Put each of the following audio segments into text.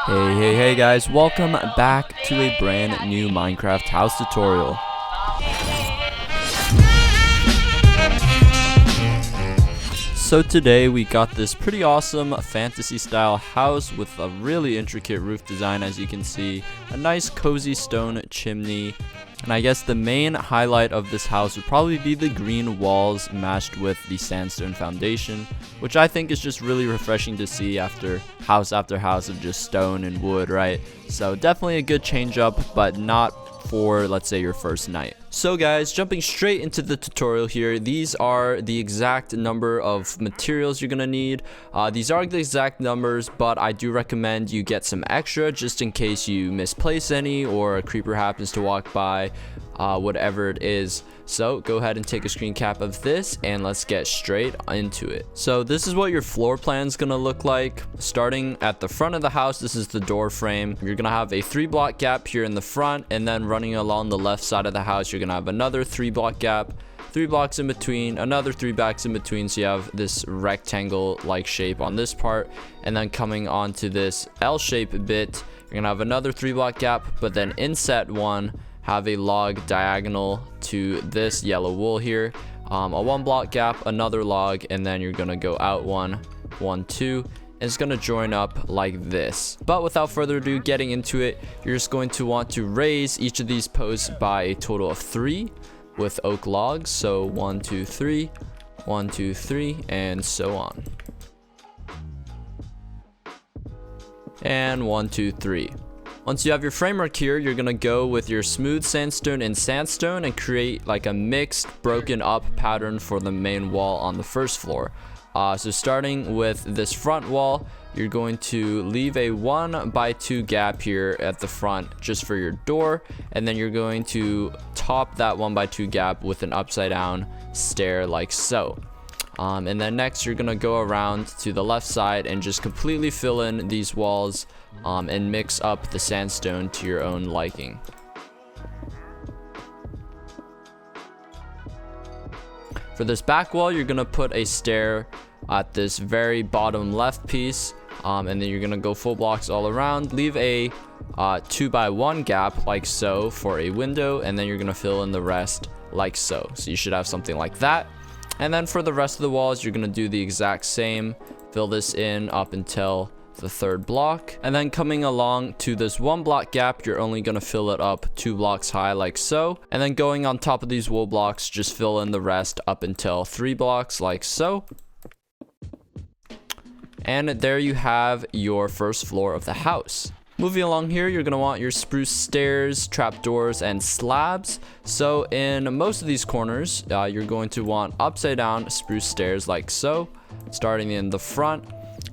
Hey guys, welcome back to a brand new Minecraft house tutorial. So today we got this pretty awesome fantasy style house with a really intricate roof design, as you can see, a nice cozy stone chimney. And I guess the main highlight of this house would probably be the green walls matched with the sandstone foundation, which I think is just really refreshing to see after house of just stone and wood, right? So definitely a good change up, but not for, let's say, your first night. So guys, jumping straight into the tutorial here, these are the exact number of materials you're gonna need. These are the exact numbers, but I do recommend you get some extra just in case you misplace any or a creeper happens to walk by, whatever it is. So go ahead and take a screen cap of this and let's get straight into it. So this is what your floor plan is gonna look like. Starting at the front of the house, this is the door frame. You're gonna have a 3-block gap here in the front, and then running along the left side of the house, you're gonna have another 3-block gap, 3 blocks in between, another 3 blocks in between, so you have this rectangle like shape on this part. And then coming onto this L-shaped bit, you're gonna have another 3-block gap, but then inset one, have a log diagonal to this yellow wool here, a 1-block gap, another log, and then you're gonna go out 1, 2, and it's gonna join up like this. But without further ado, getting into it, you're just going to want to raise each of these posts by a total of 3 with oak logs. So 1, 2, 3, 1, 2, 3, and so on. And 1, 2, 3. Once you have your framework here, you're gonna go with your smooth sandstone and sandstone and create like a mixed broken up pattern for the main wall on the first floor. So starting with this front wall, you're going to leave a 1 by 2 gap here at the front just for your door, and then you're going to top that 1 by 2 gap with an upside down stair like so. And then next you're gonna go around to the left side and just completely fill in these walls and mix up the sandstone to your own liking. For this back wall, you're gonna put a stair at this very bottom left piece, and then you're gonna go full blocks all around, leave a 2 by 1 gap like so for a window, and then you're gonna fill in the rest like so. So you should have something like that. And then for the rest of the walls, you're gonna do the exact same, fill this in up until the 3rd block, and then coming along to this 1-block gap, you're only gonna fill it up 2 blocks high like so, and then going on top of these wool blocks, just fill in the rest up until 3 blocks like so. And there you have your first floor of the house. Moving along here, you're gonna want your spruce stairs, trapdoors, and slabs. So in most of these corners, you're going to want upside down spruce stairs like so, starting in the front.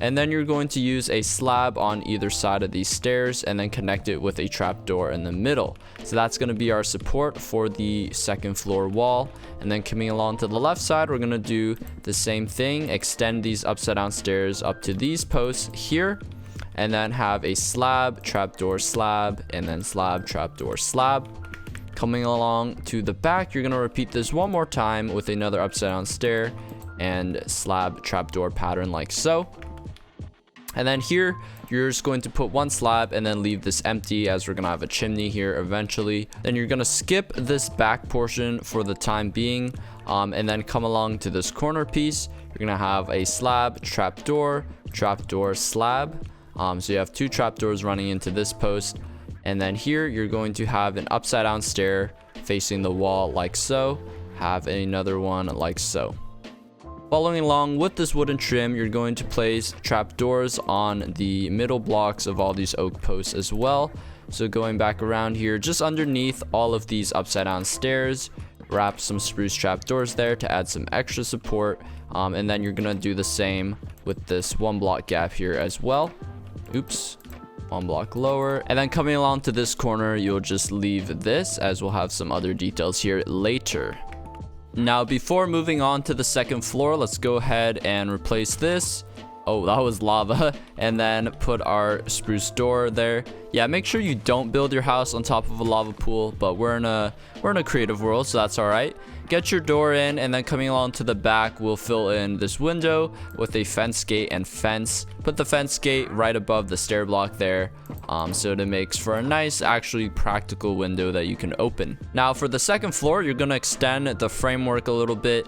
And then you're going to use a slab on either side of these stairs and then connect it with a trapdoor in the middle. So that's going to be our support for the 2nd floor wall. And then coming along to the left side, we're going to do the same thing, extend these upside down stairs up to these posts here, and then have a slab, trapdoor, slab, and then slab, trapdoor, slab. Coming along to the back, you're going to repeat this one more time with another upside down stair and slab, trapdoor pattern like so. And then here, you're just going to put 1 slab and then leave this empty, as we're gonna have a chimney here eventually. Then you're gonna skip this back portion for the time being, and then come along to this corner piece. You're gonna have a slab, trapdoor, trapdoor, slab. So you have 2 trapdoors running into this post. And then here, you're going to have an upside down stair facing the wall like so. Have another one like so. Following along with this wooden trim, you're going to place trapdoors on the middle blocks of all these oak posts as well. So going back around here, just underneath all of these upside down stairs, wrap some spruce trapdoors there to add some extra support. And then you're gonna do the same with this 1-block gap here as well. Oops. 1 block lower. And then coming along to this corner, you'll just leave this, as we'll have some other details here later. Now, before moving on to the 2nd floor, let's go ahead and replace this. Oh, that was lava. And then put our spruce door there. Yeah, make sure you don't build your house on top of a lava pool, but we're in a creative world, so that's all right. get your door in, and then coming along to the back, we'll fill in this window with a fence gate and fence. Put the fence gate right above the stair block there, so it makes for a nice, actually practical window that you can open. Now for the second floor, you're gonna extend the framework a little bit.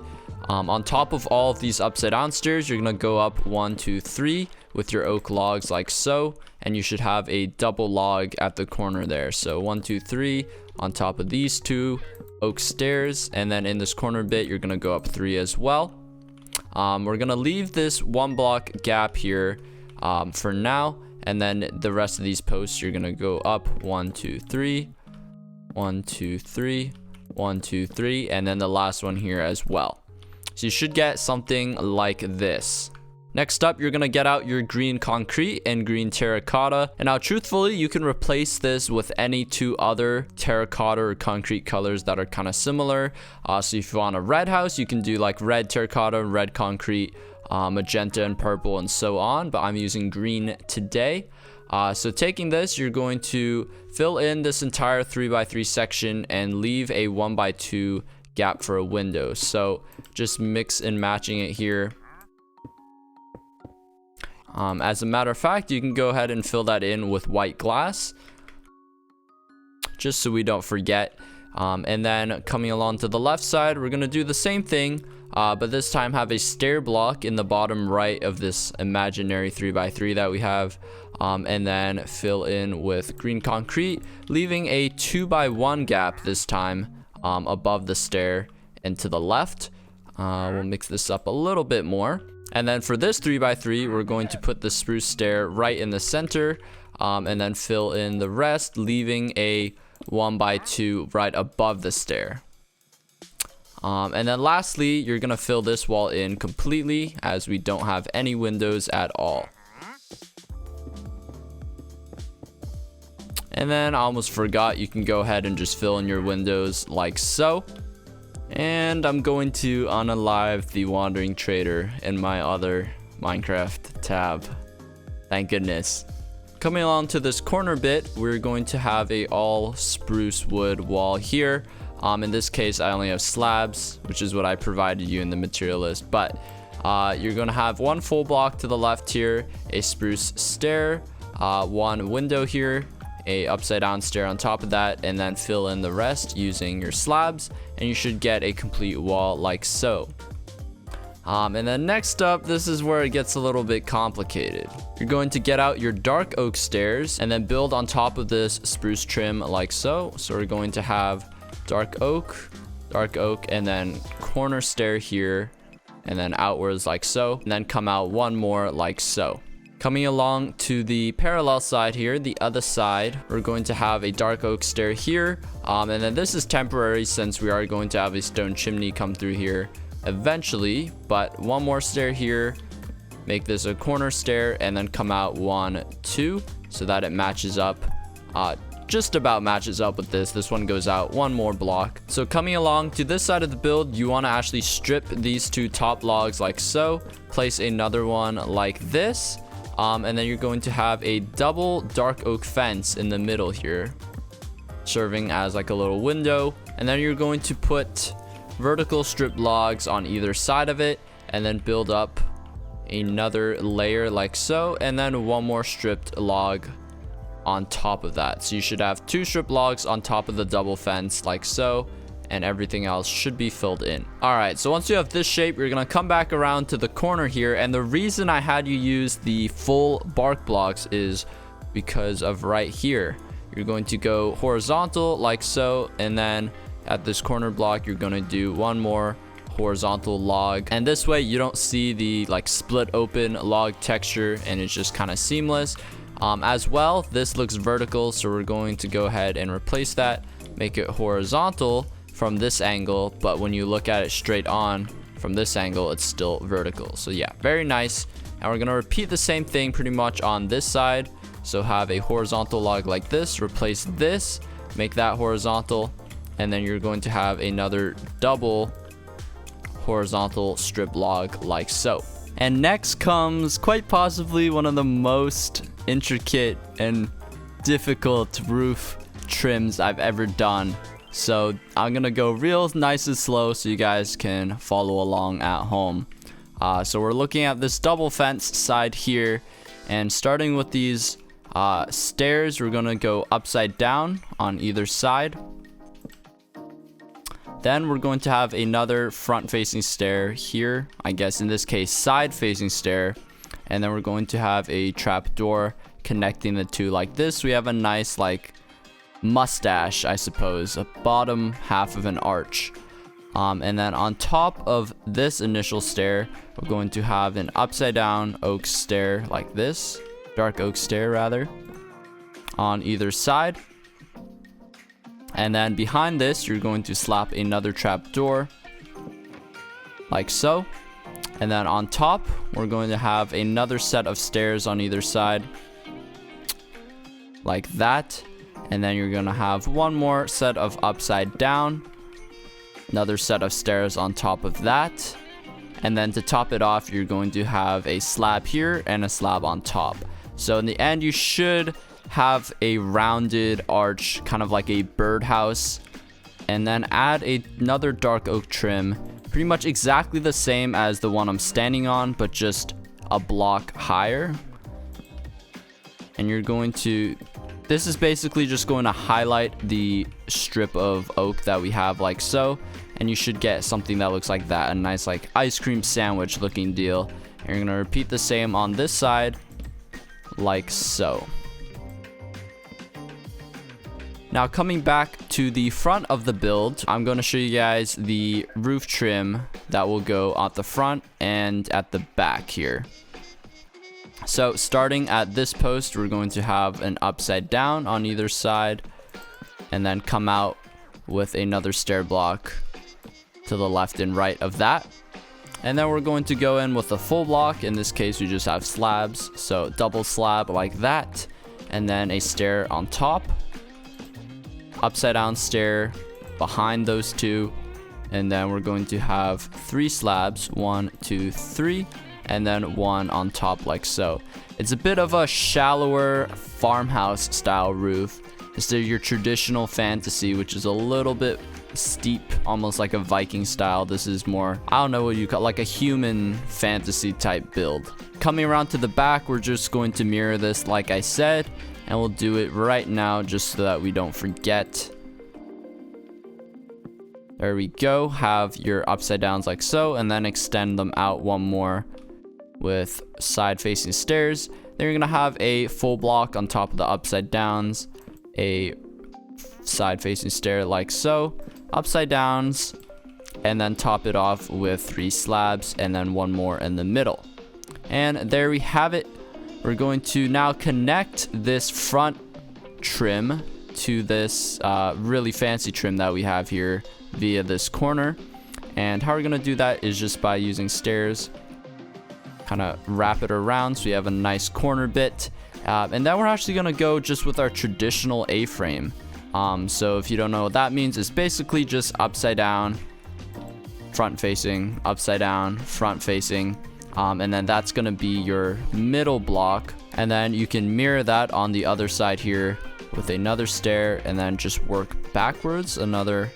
On top of all of these upside down stairs, you're gonna go up 1, 2, 3 with your oak logs like so, and you should have a double log at the corner there. So 1, 2, 3 on top of these 2 oak stairs, and then in this corner bit, you're gonna go up 3 as well. We're gonna leave this 1 block gap here for now, and then the rest of these posts, you're gonna go up 1, 2, 3, 1, 2, 3, 1, 2, 3, and then the last one here as well. So you should get something like this. Next up, you're gonna get out your green concrete and green terracotta. And now truthfully, you can replace this with any 2 other terracotta or concrete colors that are kind of similar. So if you want a red house, you can do like red terracotta, red concrete, magenta and purple and so on. But I'm using green today. So taking this, you're going to fill in this entire 3x3 section and leave a 1x2 gap for a window. So just mix and matching it here. As a matter of fact, you can go ahead and fill that in with white glass, just so we don't forget. And then coming along to the left side, we're gonna do the same thing, but this time have a stair block in the bottom right of this imaginary 3x3 that we have. And then fill in with green concrete, leaving a 2x1 gap this time above the stair and to the left. We'll mix this up a little bit more. And then for this 3x3, we're going to put the spruce stair right in the center, and then fill in the rest, leaving a 1x2 right above the stair. And then lastly, you're gonna fill this wall in completely, as we don't have any windows at all. And then I almost forgot, you can go ahead and just fill in your windows like so. And I'm going to unalive the Wandering Trader in my other Minecraft tab. Thank goodness. Coming along to this corner bit, we're going to have a all spruce wood wall here. In this case, I only have slabs, which is what I provided you in the material list. But you're going to have 1 full block to the left here, a spruce stair, 1 window here, a upside down stair on top of that, and then fill in the rest using your slabs, and you should get a complete wall like so. And then next up, this is where it gets a little bit complicated. You're going to get out your dark oak stairs and then build on top of this spruce trim like so. So we're going to have dark oak, and then corner stair here, and then outwards like so, and then come out 1 more like so. Coming along to the parallel side here, the other side, we're going to have a dark oak stair here, and then this is temporary since we are going to have a stone chimney come through here eventually. But 1 more stair here, make this a corner stair, and then come out 1, 2, so that it matches up, just about matches up with this. This one goes out 1 more block. So coming along to this side of the build, you want to actually strip these 2 top logs like so, place another one like this. And then you're going to have a double dark oak fence in the middle here, serving as like a little window. And then you're going to put vertical strip logs on either side of it, and then build up another layer like so, and then 1 more stripped log on top of that. So you should have 2 strip logs on top of the double fence like so, and everything else should be filled in. All right, so once you have this shape, you're gonna come back around to the corner here, and the reason I had you use the full bark blocks is because of right here. You're going to go horizontal like so, and then at this corner block, you're gonna do 1 more horizontal log, and this way you don't see the like split open log texture, and it's just kind of seamless. As well, this looks vertical, so we're going to go ahead and replace that, make it horizontal from this angle, but when you look at it straight on from this angle, it's still vertical. So yeah, very nice. And we're gonna repeat the same thing pretty much on this side. So have a horizontal log like this, replace this, make that horizontal, and then you're going to have another double horizontal strip log like so. And next comes quite possibly one of the most intricate and difficult roof trims I've ever done. So I'm gonna go real nice and slow so you guys can follow along at home. So we're looking at this double fence side here, and starting with these stairs, we're gonna go upside down on either side. Then we're going to have another front facing stair here, I guess in this case side facing stair, and then we're going to have a trap door connecting the two like this. We have a nice like mustache, I suppose, a bottom half of an arch. And then on top of this initial stair, we're going to have an upside down oak stair like this, dark oak stair rather, on either side. And then behind this, you're going to slap another trap door like so. And then on top, we're going to have another set of stairs on either side like that. And then you're gonna have one more set of upside down, another set of stairs on top of that. And then to top it off, you're going to have a slab here and a slab on top. So in the end, you should have a rounded arch, kind of like a birdhouse, and then add another dark oak trim, pretty much exactly the same as the one I'm standing on, but just a block higher. And you're going to, this is basically just going to highlight the strip of oak that we have like so, and you should get something that looks like that, a nice like ice cream sandwich looking deal. And you're going to repeat the same on this side like so. Now coming back to the front of the build, I'm going to show you guys the roof trim that will go at the front and at the back here. So starting at this post, we're going to have an upside down on either side, and then come out with another stair block to the left and right of that. And then we're going to go in with a full block. In this case, we just have slabs, so double slab like that, and then a stair on top, upside down stair behind those two, and then we're going to have 3 slabs, 1, 2, 3, and then one on top like so. It's a bit of a shallower farmhouse style roof instead of your traditional fantasy, which is a little bit steep, almost like a Viking style. This is more, I don't know what you call, like a human fantasy type build. Coming around to the back, we're just going to mirror this like I said, and we'll do it right now just so that we don't forget. There we go. Have your upside downs like so, and then extend them out one more with side facing stairs. Then you're gonna have a full block on top of the upside downs, a side facing stair like so, upside downs, and then top it off with 3 slabs and then one more in the middle. And there we have it. We're going to now connect this front trim to this really fancy trim that we have here via this corner. And how we're going to do that is just by using stairs, kind of wrap it around so we have a nice corner bit. And then we're actually going to go just with our traditional A-frame. So if you don't know what that means, it's basically just upside down, front facing, upside down, front facing. And then that's going to be your middle block. And then you can mirror that on the other side here with another stair, and then just work backwards, another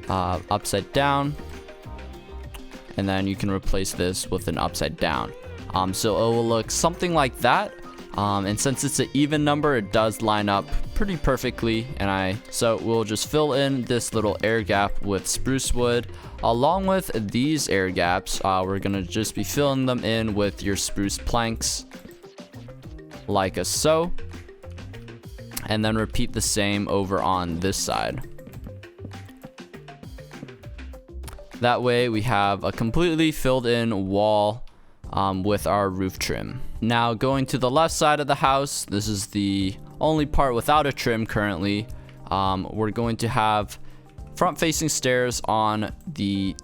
upside down. And then you can replace this with an upside down. So it will look something like that. And since it's an even number, it does line up pretty perfectly. So we'll just fill in this little air gap with spruce wood. Along with these air gaps, we're gonna just be filling them in with your spruce planks like so. And then repeat the same over on this side. That way we have a completely filled in wall with our roof trim. Now going to the left side of the house, this is the only part without a trim currently. We're going to have front facing stairs on the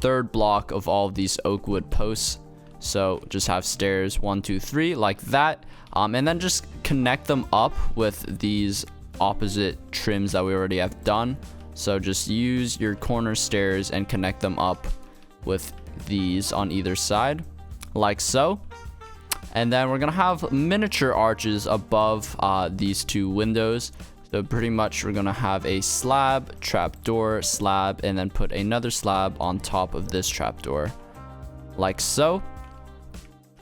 3rd block of all of these oak wood posts. So just have stairs 1, 2, 3 like that. And then just connect them up with these opposite trims that we already have done. So just use your corner stairs and connect them up with these on either side like so. And then we're gonna have miniature arches above these 2 windows So pretty much we're gonna have a slab, trapdoor, slab, and then put another slab on top of this trapdoor, like so.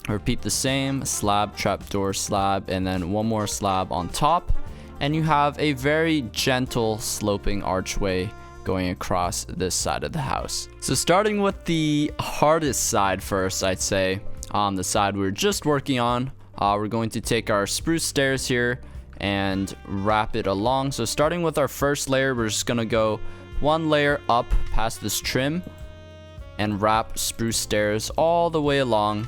Repeat the same, slab, trapdoor, slab, and then one more slab on top. And you have a very gentle sloping archway going across this side of the house. So starting with the hardest side first, I'd say, on the side we're just working on, we're going to take our spruce stairs here and wrap it along. So starting with our first layer, we're just gonna go one layer up past this trim and wrap spruce stairs all the way along,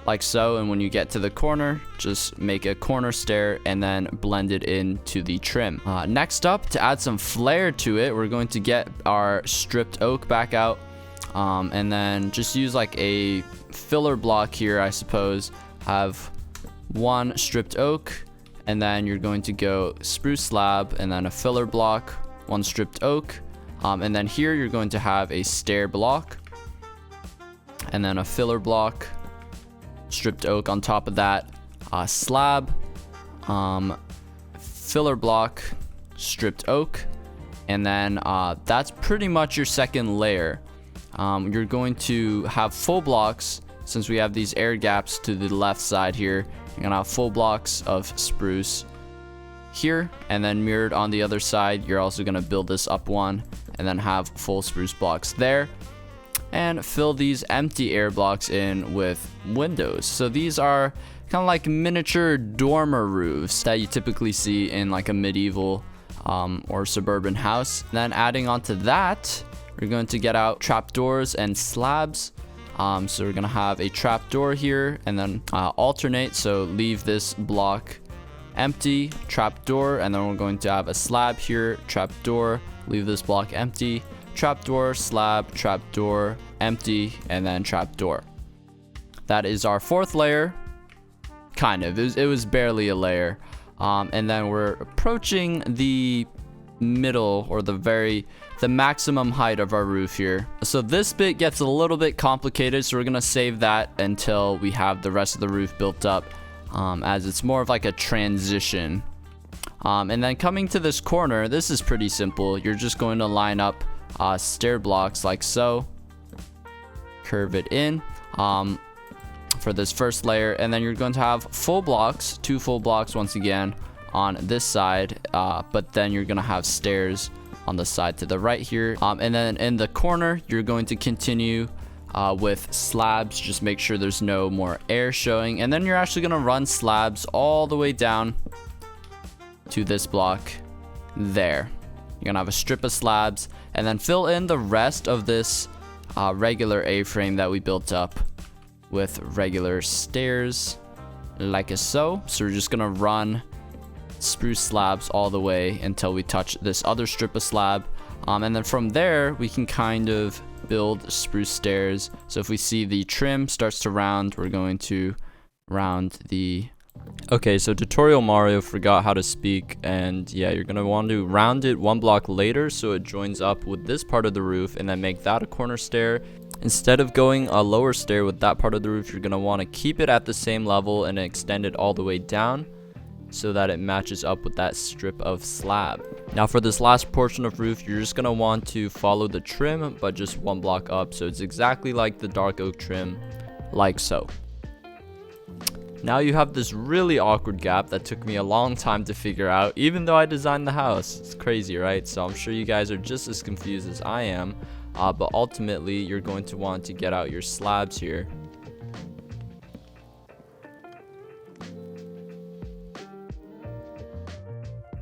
like so. And when you get to the corner, just make a corner stair and then blend it into the trim. Next up, to add some flair to it, we're going to get our stripped oak back out, and then just use like a filler block here, I suppose. Have one stripped oak, and then you're going to go spruce slab and then a filler block, one stripped oak, and then here you're going to have a stair block and then a filler block, stripped oak on top of that, slab, filler block, stripped oak, and then that's pretty much your second layer. You're going to have full blocks. Since we have these air gaps to the left side here, you're gonna have full blocks of spruce here, and then mirrored on the other side, you're also gonna build this up one and then have full spruce blocks there, and fill these empty air blocks in with windows. So these are kind of like miniature dormer roofs that you typically see in like a medieval or suburban house. Then adding onto that, we're going to get out trapdoors and slabs. So we're gonna have a trapdoor here and then alternate. So leave this block empty, trapdoor, and then we're going to have a slab here, trapdoor, leave this block empty, trapdoor, slab, trapdoor, empty, and then trapdoor. That is our fourth layer. Kind of. It was barely a layer. And then we're approaching the middle, or the maximum height of our roof here. So this bit gets a little bit complicated, so we're gonna save that until we have the rest of the roof built up, as it's more of like a transition. And then coming to this corner, this is pretty simple. You're just going to line up stair blocks like so, curve it in for this first layer, and then you're going to have full blocks, 2 full blocks once again on this side, but then you're gonna have stairs on the side to the right here, and then in the corner you're going to continue with slabs. Just make sure there's no more air showing, and then you're actually gonna run slabs all the way down to this block there. You're gonna have a strip of slabs and then fill in the rest of this regular A-frame that we built up with regular stairs like so. So we're just gonna run spruce slabs all the way until we touch this other strip of slab, and then from there we can kind of build spruce stairs. So if we see the trim starts to round, we're going to round the... Okay, so Tutorial Mario forgot how to speak, and yeah, you're gonna want to round it one block later so it joins up with this part of the roof, and then make that a corner stair. Instead of going a lower stair with that part of the roof, you're gonna want to keep it at the same level and extend it all the way down so that it matches up with that strip of slab. Now for this last portion of roof, you're just gonna want to follow the trim, but just one block up, so it's exactly like the dark oak trim, like so. Now you have this really awkward gap that took me a long time to figure out, even though I designed the house. It's crazy, right? So I'm sure you guys are just as confused as I am, but ultimately you're going to want to get out your slabs here.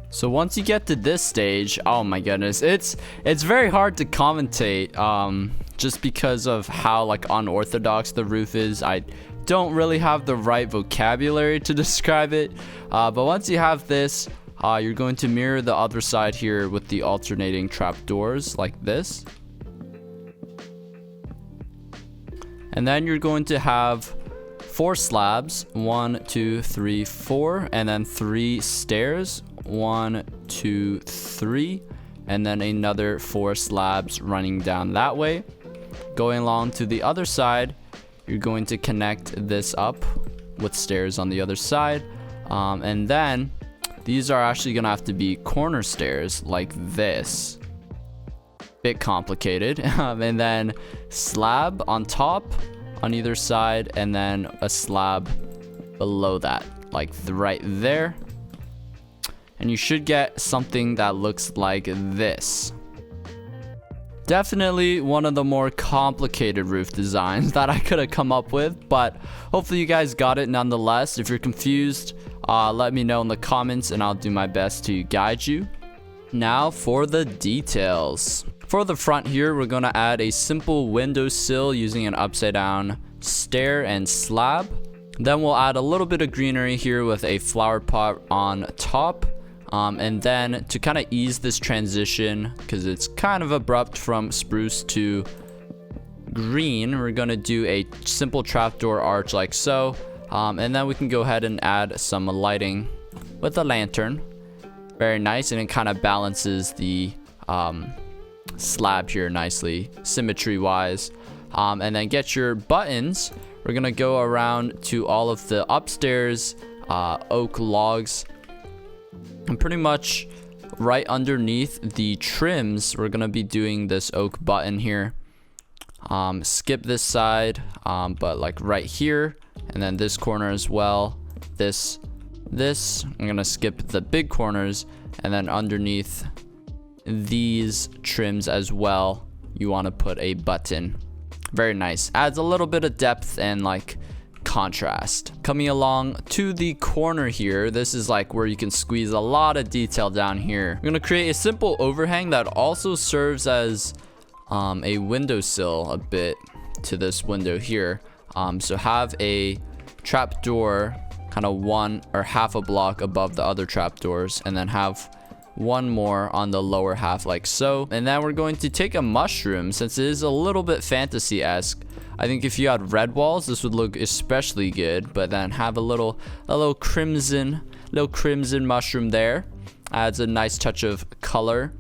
So once you get to this stage, oh my goodness, it's very hard to commentate, just because of how like unorthodox the roof is. I don't really have the right vocabulary to describe it, but once you have this, you're going to mirror the other side here with the alternating trapdoors like this, and then you're going to have 4 slabs, 1, 2, 3, 4, and then 3 stairs, 1, 2, 3, and then another 4 slabs running down that way. Going along to the other side, you're going to connect this up with stairs on the other side, and then these are actually gonna have to be corner stairs like this. Bit complicated. And then slab on top on either side, and then a slab below that, like right there. And you should get something that looks like this. Definitely one of the more complicated roof designs that I could have come up with, but hopefully you guys got it nonetheless. If you're confused, let me know in the comments and I'll do my best to guide you. Now for the details. For the front here, we're going to add a simple windowsill using an upside down stair and slab. Then we'll add a little bit of greenery here with a flower pot on top. And then to kind of ease this transition, because it's kind of abrupt from spruce to green, we're going to do a simple trapdoor arch like so. And then we can go ahead and add some lighting with a lantern. Very nice, and it kind of balances the slab here nicely, symmetry wise. And then get your buttons. We're going to go around to all of the upstairs oak logs. And pretty much right underneath the trims, we're going to be doing this oak button here. Skip this side, but like right here, and then this corner as well. This. I'm going to skip the big corners, and then underneath these trims as well, you want to put a button. Very nice. Adds a little bit of depth and like contrast. Coming along to the corner here, this is like where you can squeeze a lot of detail down here. I'm gonna create a simple overhang that also serves as a windowsill a bit to this window here. So have a trapdoor kind of one or half a block above the other trapdoors, and then have one more on the lower half like so. And then we're going to take a mushroom, since it is a little bit fantasy-esque. I think if you had red walls, this would look especially good, but then have a little crimson mushroom there. Adds a nice touch of color.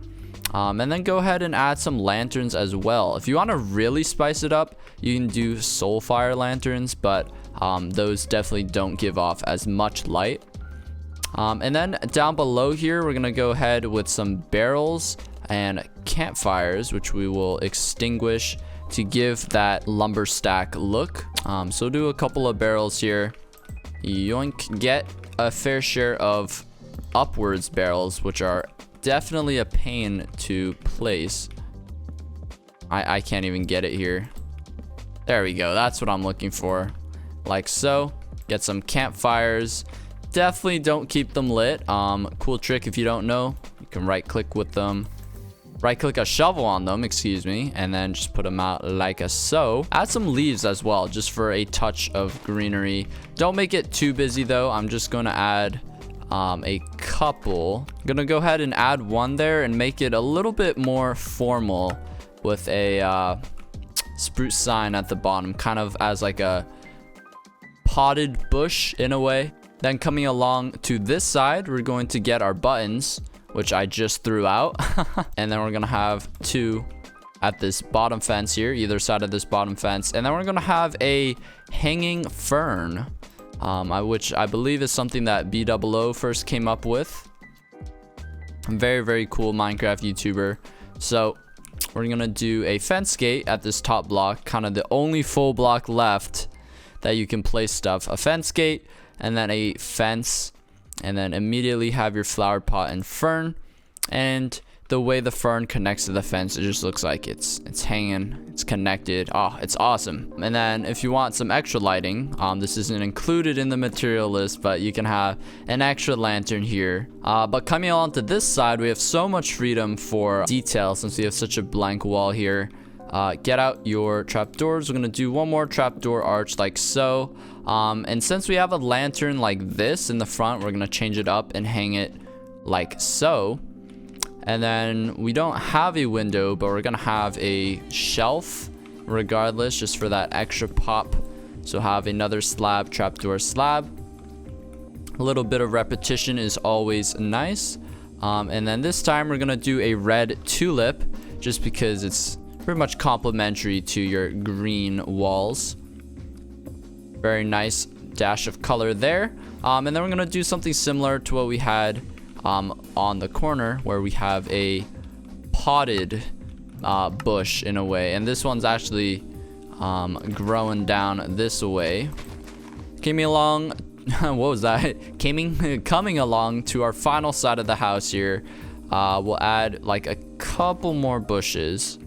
And then go ahead and add some lanterns as well. If you want to really spice it up, you can do soulfire lanterns, but those definitely don't give off as much light. And then down below here, we're gonna go ahead with some barrels and campfires, which we will extinguish to give that lumber stack look. So do a couple of barrels here. Yoink. Get a fair share of upwards barrels, which are definitely a pain to place. I can't even get it here. There we go. That's what I'm looking for. Like so. Get some campfires. Definitely don't keep them lit. Cool trick if you don't know. You can right click with them. Right click a shovel on them, excuse me, and then just put them out like so. Add some leaves as well, just for a touch of greenery. Don't make it too busy though. I'm just going to add a couple. I'm gonna go ahead and add one there and make it a little bit more formal with a spruce sign at the bottom, kind of as like a potted bush in a way. Then coming along to this side, we're going to get our buttons, which I just threw out. And then we're gonna have two at this bottom fence here, either side of this bottom fence. And then we're gonna have a hanging fern, which I believe is something that B00 first came up with. Very, very cool Minecraft YouTuber. So we're gonna do a fence gate at this top block, kind of the only full block left that you can place stuff. A fence gate, and then a fence, and then immediately have your flower pot and fern. And the way the fern connects to the fence, it just looks like it's hanging, it's connected. Oh, it's awesome. And then if you want some extra lighting, this isn't included in the material list, but you can have an extra lantern here. But coming along to this side, we have so much freedom for detail since we have such a blank wall here. Get out your trapdoors. We're gonna do one more trapdoor arch like so. And since we have a lantern like this in the front, we're gonna change it up and hang it like so. And then we don't have a window, but we're gonna have a shelf regardless, just for that extra pop. So have another slab, trapdoor slab. A little bit of repetition is always nice. And then this time we're gonna do a red tulip, just because it's pretty much complementary to your green walls. Very nice dash of color there. And then we're gonna do something similar to what we had on the corner where we have a potted bush in a way, and this one's actually growing down this way. Coming along, what was that? Coming along to our final side of the house here. We'll add like a couple more bushes,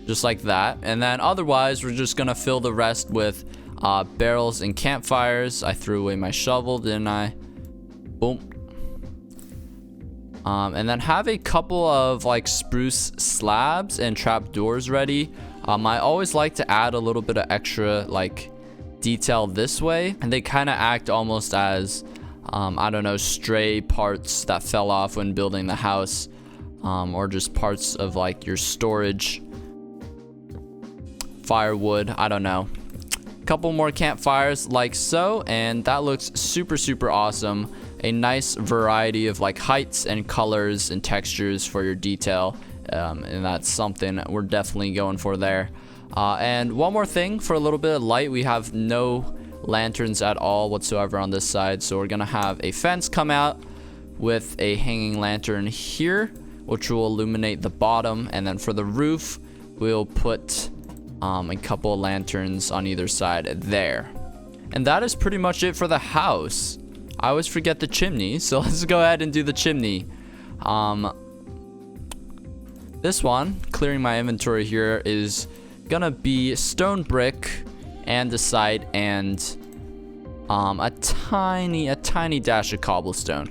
just like that, and then otherwise we're just gonna fill the rest with barrels and campfires. I threw away my shovel, didn't I? Boom. And then have a couple of like spruce slabs and trapdoors ready. I always like to add a little bit of extra like detail this way, and they kind of act almost as I don't know, stray parts that fell off when building the house, or just parts of like your storage, firewood, I don't know. Couple more campfires like so, and that looks super awesome. A nice variety of like heights and colors and textures for your detail, and that's something we're definitely going for there. And one more thing, for a little bit of light, we have no lanterns at all whatsoever on this side, so we're gonna have a fence come out with a hanging lantern here, which will illuminate the bottom, and then for the roof we'll put a couple of lanterns on either side there. And that is pretty much it for the house. I always forget the chimney, so let's go ahead and do the chimney. This one, clearing my inventory here, is gonna be stone brick, andesite, and a tiny dash of cobblestone.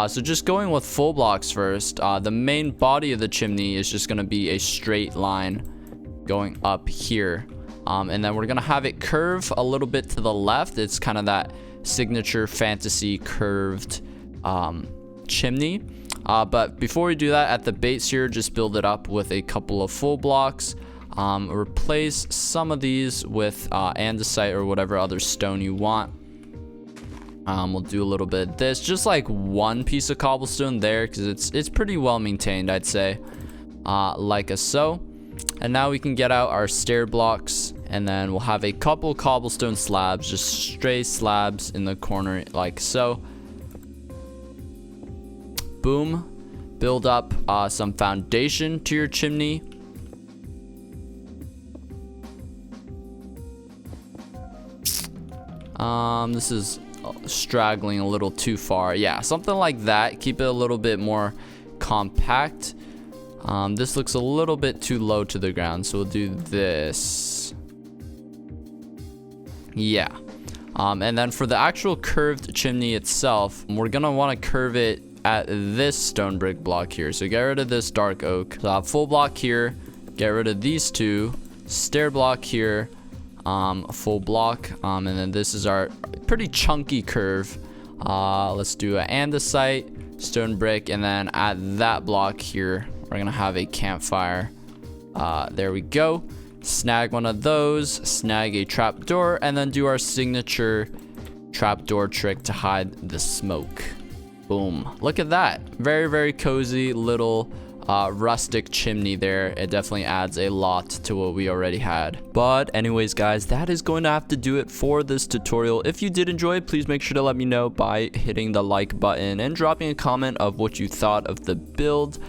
So just going with full blocks first. The main body of the chimney is just gonna be a straight line going up here, and then we're gonna have it curve a little bit to the left. It's kind of that signature fantasy curved chimney. But before we do that, at the base here, just build it up with a couple of full blocks. Replace some of these with andesite or whatever other stone you want. We'll do a little bit of this, just like one piece of cobblestone there, because it's pretty well maintained, I'd say, like so. And now we can get out our stair blocks, and then we'll have a couple cobblestone slabs, just straight slabs in the corner like so. Boom. Build up some foundation to your chimney. This is straggling a little too far. Yeah, something like that. Keep it a little bit more compact. This looks a little bit too low to the ground, so we'll do this. Yeah. And then for the actual curved chimney itself, we're gonna want to curve it at this stone brick block here. So get rid of this dark oak. So I have full block here. Get rid of these two. Stair block here. Full block. And then this is our pretty chunky curve. Let's do an andesite, stone brick, and then at that block here, we're gonna have a campfire. There we go. Snag one of those, snag a trapdoor, and then do our signature trapdoor trick to hide the smoke. Boom. Look at that. Very cozy little rustic chimney there. It definitely adds a lot to what we already had. But anyways, guys, that is going to have to do it for this tutorial. If you did enjoy it, please make sure to let me know by hitting the like button and dropping a comment of what you thought of the build.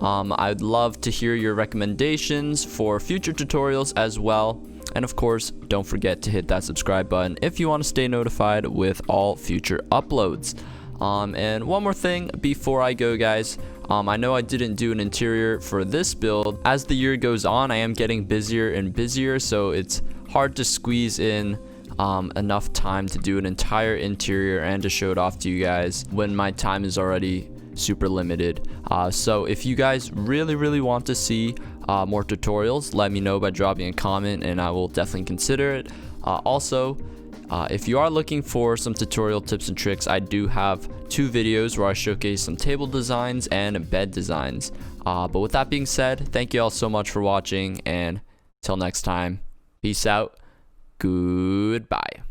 I'd love to hear your recommendations for future tutorials as well. And of course, don't forget to hit that subscribe button if you want to stay notified with all future uploads. And one more thing before I go, guys. I know I didn't do an interior for this build. As the year goes on, I am getting busier and busier, so it's hard to squeeze in enough time to do an entire interior and to show it off to you guys when my time is already super limited. So if you guys really want to see more tutorials, let me know by dropping a comment and I will definitely consider it. Also, if you are looking for some tutorial tips and tricks, I do have 2 videos where I showcase some table designs and bed designs. But with that being said, thank you all so much for watching, and till next time, peace out, goodbye.